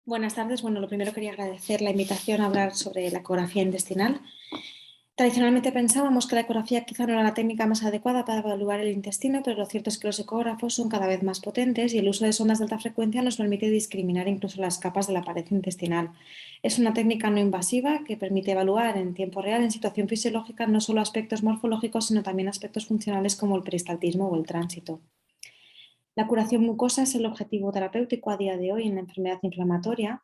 Buenas tardes. Bueno, lo primero quería agradecer la invitación a hablar sobre la ecografía intestinal. Tradicionalmente pensábamos que la ecografía quizá no era la técnica más adecuada para evaluar el intestino, pero lo cierto es que los ecógrafos son cada vez más potentes y el uso de sondas de alta frecuencia nos permite discriminar incluso las capas de la pared intestinal. Es una técnica no invasiva que permite evaluar en tiempo real, en situación fisiológica, no solo aspectos morfológicos, sino también aspectos funcionales como el peristaltismo o el tránsito. La curación mucosa es el objetivo terapéutico a día de hoy en la enfermedad inflamatoria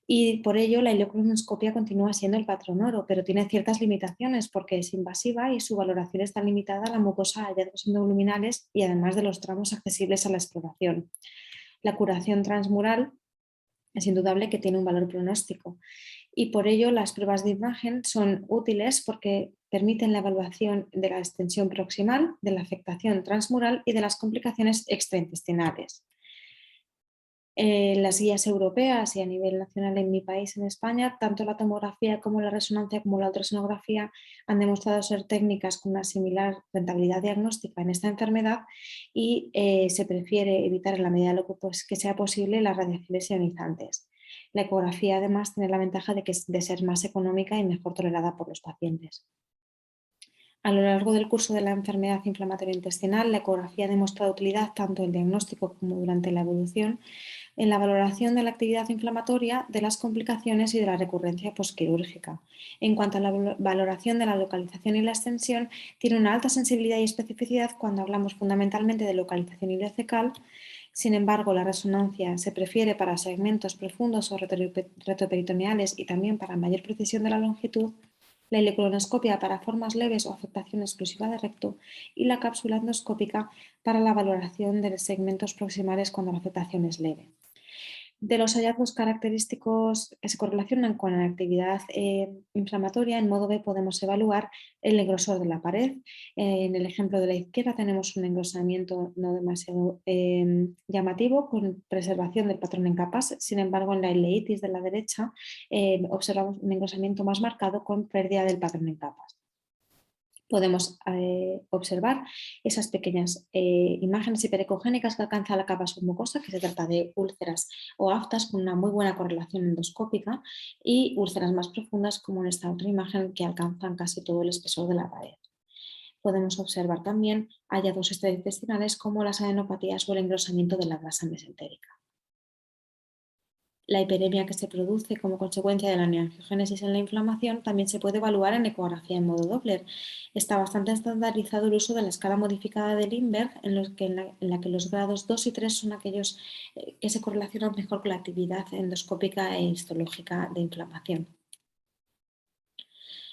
y por ello la ileocolonoscopia continúa siendo el patrón oro, pero tiene ciertas limitaciones porque es invasiva y su valoración está limitada a la mucosa, a hallazgos endoluminales y además de los tramos accesibles a la exploración. La curación transmural es indudable que tiene un valor pronóstico y por ello las pruebas de imagen son útiles porque permiten la evaluación de la extensión proximal, de la afectación transmural y de las complicaciones extraintestinales. Las guías europeas y a nivel nacional en mi país, en España, tanto la tomografía como la resonancia como la ultrasonografía han demostrado ser técnicas con una similar rentabilidad diagnóstica en esta enfermedad y se prefiere evitar en la medida de lo que sea posible las radiaciones ionizantes. La ecografía además tiene la ventaja de ser más económica y mejor tolerada por los pacientes. A lo largo del curso de la enfermedad inflamatoria intestinal, la ecografía ha demostrado utilidad tanto en el diagnóstico como durante la evolución en la valoración de la actividad inflamatoria, de las complicaciones y de la recurrencia posquirúrgica. En cuanto a la valoración de la localización y la extensión, tiene una alta sensibilidad y especificidad cuando hablamos fundamentalmente de localización ileocecal. Sin embargo, la resonancia se prefiere para segmentos profundos o retroperitoneales y también para mayor precisión de la longitud, la ileocolonoscopia para formas leves o afectación exclusiva de recto y la cápsula endoscópica para la valoración de segmentos proximales cuando la afectación es leve. De los hallazgos característicos que se correlacionan con la actividad inflamatoria, en modo B podemos evaluar el engrosor de la pared. En el ejemplo de la izquierda tenemos un engrosamiento no demasiado llamativo con preservación del patrón en capas. Sin embargo, en la ileitis de la derecha observamos un engrosamiento más marcado con pérdida del patrón en capas. Podemos observar esas pequeñas imágenes hiperecogénicas que alcanza la capa submucosa, que se trata de úlceras o aftas con una muy buena correlación endoscópica, y úlceras más profundas como en esta otra imagen que alcanzan casi todo el espesor de la pared. Podemos observar también hallazgos extraintestinales como las adenopatías o el engrosamiento de la grasa mesentérica. La hiperemia que se produce como consecuencia de la neoangiogénesis en la inflamación también se puede evaluar en ecografía en modo Doppler. Está bastante estandarizado el uso de la escala modificada de Lindbergh, en la que los grados 2 y 3 son aquellos que se correlacionan mejor con la actividad endoscópica e histológica de inflamación.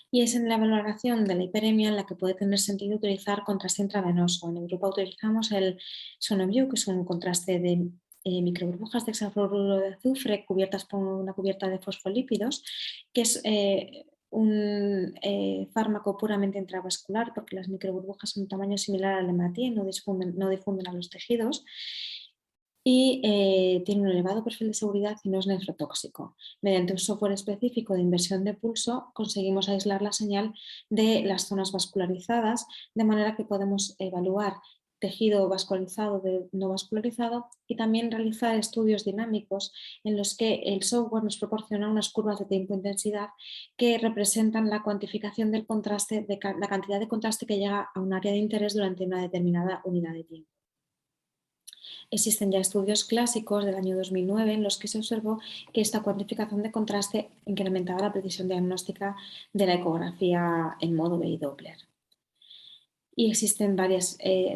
Y es en la valoración de la hiperemia en la que puede tener sentido utilizar contraste intravenoso. En Europa utilizamos el Sonoview, que es un contraste de microburbujas de hexafluoruro de azufre cubiertas por una cubierta de fosfolípidos, que es un fármaco puramente intravascular porque las microburbujas son de tamaño similar al hematía y no difunden a los tejidos y tiene un elevado perfil de seguridad y no es nefrotóxico. Mediante un software específico de inversión de pulso conseguimos aislar la señal de las zonas vascularizadas, de manera que podemos evaluar tejido vascularizado de no vascularizado y también realizar estudios dinámicos en los que el software nos proporciona unas curvas de tiempo-intensidad que representan la cuantificación del contraste, la cantidad de contraste que llega a un área de interés durante una determinada unidad de tiempo. Existen ya estudios clásicos del año 2009 en los que se observó que esta cuantificación de contraste incrementaba la precisión diagnóstica de la ecografía en modo B y Doppler. Y existen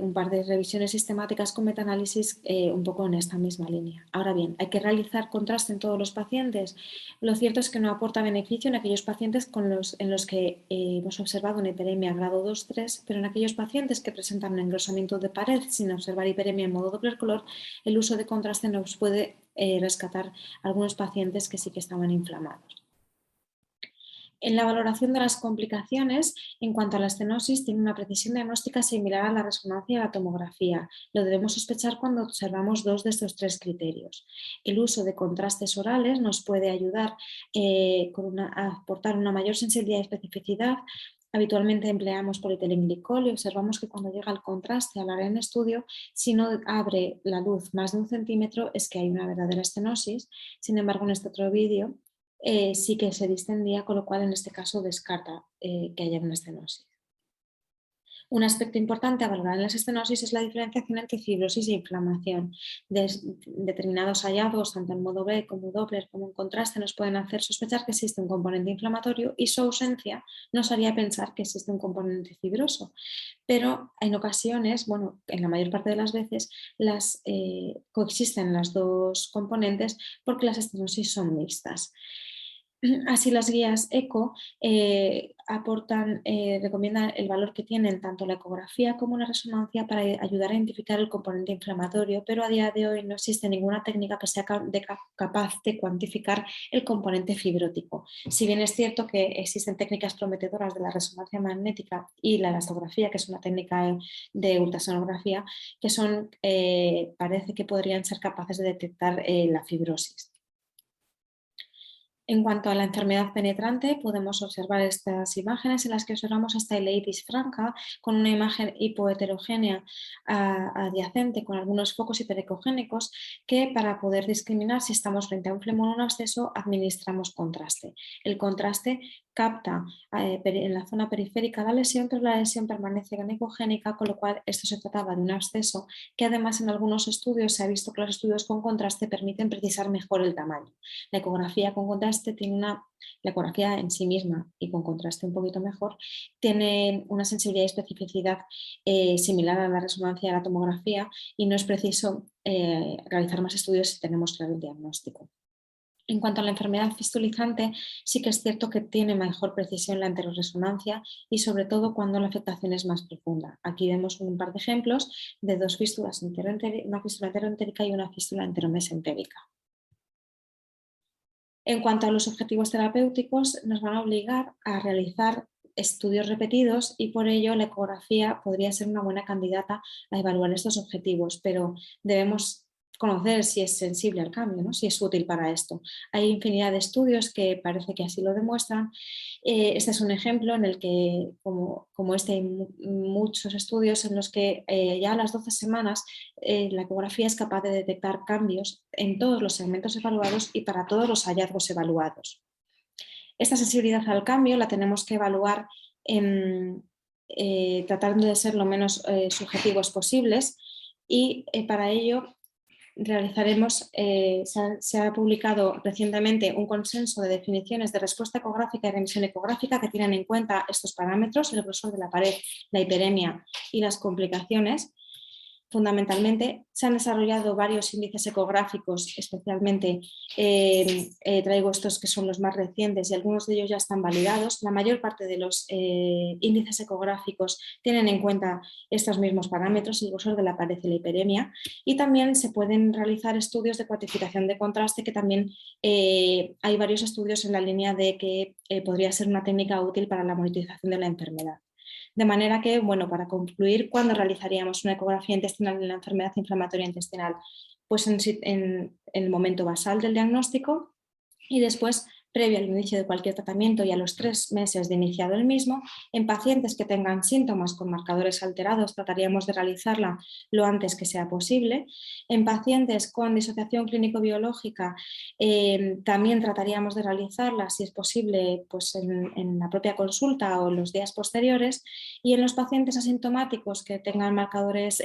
un par de revisiones sistemáticas con metaanálisis un poco en esta misma línea. Ahora bien, ¿hay que realizar contraste en todos los pacientes? Lo cierto es que no aporta beneficio en aquellos pacientes en los que hemos observado una hiperemia grado 2-3, pero en aquellos pacientes que presentan un engrosamiento de pared sin observar hiperemia en modo Doppler color, el uso de contraste nos puede rescatar algunos pacientes que sí que estaban inflamados. En la valoración de las complicaciones, en cuanto a la estenosis, tiene una precisión diagnóstica similar a la resonancia y a la tomografía. Lo debemos sospechar cuando observamos dos de estos tres criterios. El uso de contrastes orales nos puede ayudar a aportar una mayor sensibilidad y especificidad Habitualmente empleamos polietilenglicol y observamos que cuando llega el contraste al área en estudio, si no abre la luz más de 1 centímetro es que hay una verdadera estenosis. Sin embargo, en este otro vídeo sí que se distendía, con lo cual en este caso descarta que haya una estenosis. Un aspecto importante a valorar en las estenosis es la diferenciación entre fibrosis e inflamación. Determinados hallazgos, tanto en modo B como Doppler como en contraste, nos pueden hacer sospechar que existe un componente inflamatorio y su ausencia nos haría pensar que existe un componente fibroso. Pero en ocasiones, bueno, en la mayor parte de las veces, coexisten las dos componentes porque las estenosis son mixtas. Así las guías ECO recomiendan el valor que tienen tanto la ecografía como la resonancia para ayudar a identificar el componente inflamatorio, pero a día de hoy no existe ninguna técnica que sea capaz de cuantificar el componente fibrótico. Si bien es cierto que existen técnicas prometedoras de la resonancia magnética y la elastografía, que es una técnica de ultrasonografía, que parece que podrían ser capaces de detectar la fibrosis. En cuanto a la enfermedad penetrante, podemos observar estas imágenes en las que observamos esta ileitis franca con una imagen hipoheterogénea adyacente con algunos focos hiperecogénicos que, para poder discriminar si estamos frente a un flemo o un absceso, administramos contraste. El contraste capta en la zona periférica la lesión, pero la lesión permanece ecogénica, con lo cual esto se trataba de un absceso que además en algunos estudios se ha visto que los estudios con contraste permiten precisar mejor el tamaño. La ecografía con contraste la ecografía en sí misma y con contraste un poquito mejor, tiene una sensibilidad y especificidad similar a la resonancia de la tomografía y no es preciso realizar más estudios si tenemos claro el diagnóstico. En cuanto a la enfermedad fistulizante, sí que es cierto que tiene mejor precisión la enteroresonancia y sobre todo cuando la afectación es más profunda. Aquí vemos un par de ejemplos de dos fístulas, una fístula enteroentérica y una fístula enteromesentérica. En cuanto a los objetivos terapéuticos, nos van a obligar a realizar estudios repetidos y por ello la ecografía podría ser una buena candidata a evaluar estos objetivos, pero debemos conocer si es sensible al cambio, ¿no? Si es útil para esto. Hay infinidad de estudios que parece que así lo demuestran. Este es un ejemplo en el que, como este, hay muchos estudios en los que ya a las 12 semanas la ecografía es capaz de detectar cambios en todos los segmentos evaluados y para todos los hallazgos evaluados. Esta sensibilidad al cambio la tenemos que evaluar tratando de ser lo menos subjetivos posibles y para ello realizaremos, se ha publicado recientemente un consenso de definiciones de respuesta ecográfica y remisión ecográfica que tienen en cuenta estos parámetros, el grosor de la pared, la hiperemia y las complicaciones. Fundamentalmente se han desarrollado varios índices ecográficos, especialmente traigo estos que son los más recientes y algunos de ellos ya están validados. La mayor parte de los índices ecográficos tienen en cuenta estos mismos parámetros, el grosor de la pared y la hiperemia, y también se pueden realizar estudios de cuantificación de contraste, que también hay varios estudios en la línea de que podría ser una técnica útil para la monitorización de la enfermedad. De manera que, bueno, para concluir, ¿cuándo realizaríamos una ecografía intestinal en la enfermedad inflamatoria intestinal? Pues en el momento basal del diagnóstico y después, previo al inicio de cualquier tratamiento y a los 3 meses de iniciado el mismo. En pacientes que tengan síntomas con marcadores alterados, trataríamos de realizarla lo antes que sea posible. En pacientes con disociación clínico-biológica, también trataríamos de realizarla, si es posible, pues en la propia consulta o en los días posteriores. Y en los pacientes asintomáticos que tengan marcadores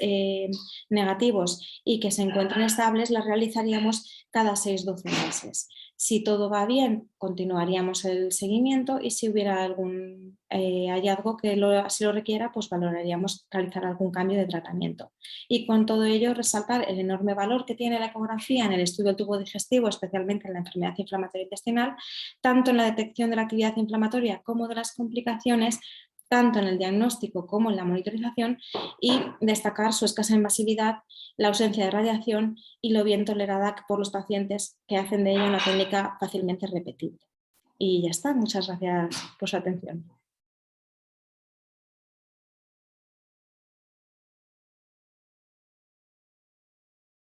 negativos y que se encuentren estables, la realizaríamos cada 6-12 meses. Si todo va bien, continuaríamos el seguimiento y si hubiera algún hallazgo que así lo requiera, pues valoraríamos realizar algún cambio de tratamiento. Y con todo ello, resaltar el enorme valor que tiene la ecografía en el estudio del tubo digestivo, especialmente en la enfermedad inflamatoria intestinal, tanto en la detección de la actividad inflamatoria como de las complicaciones, tanto en el diagnóstico como en la monitorización, y destacar su escasa invasividad, la ausencia de radiación y lo bien tolerada por los pacientes, que hacen de ella una técnica fácilmente repetible. Y ya está, muchas gracias por su atención.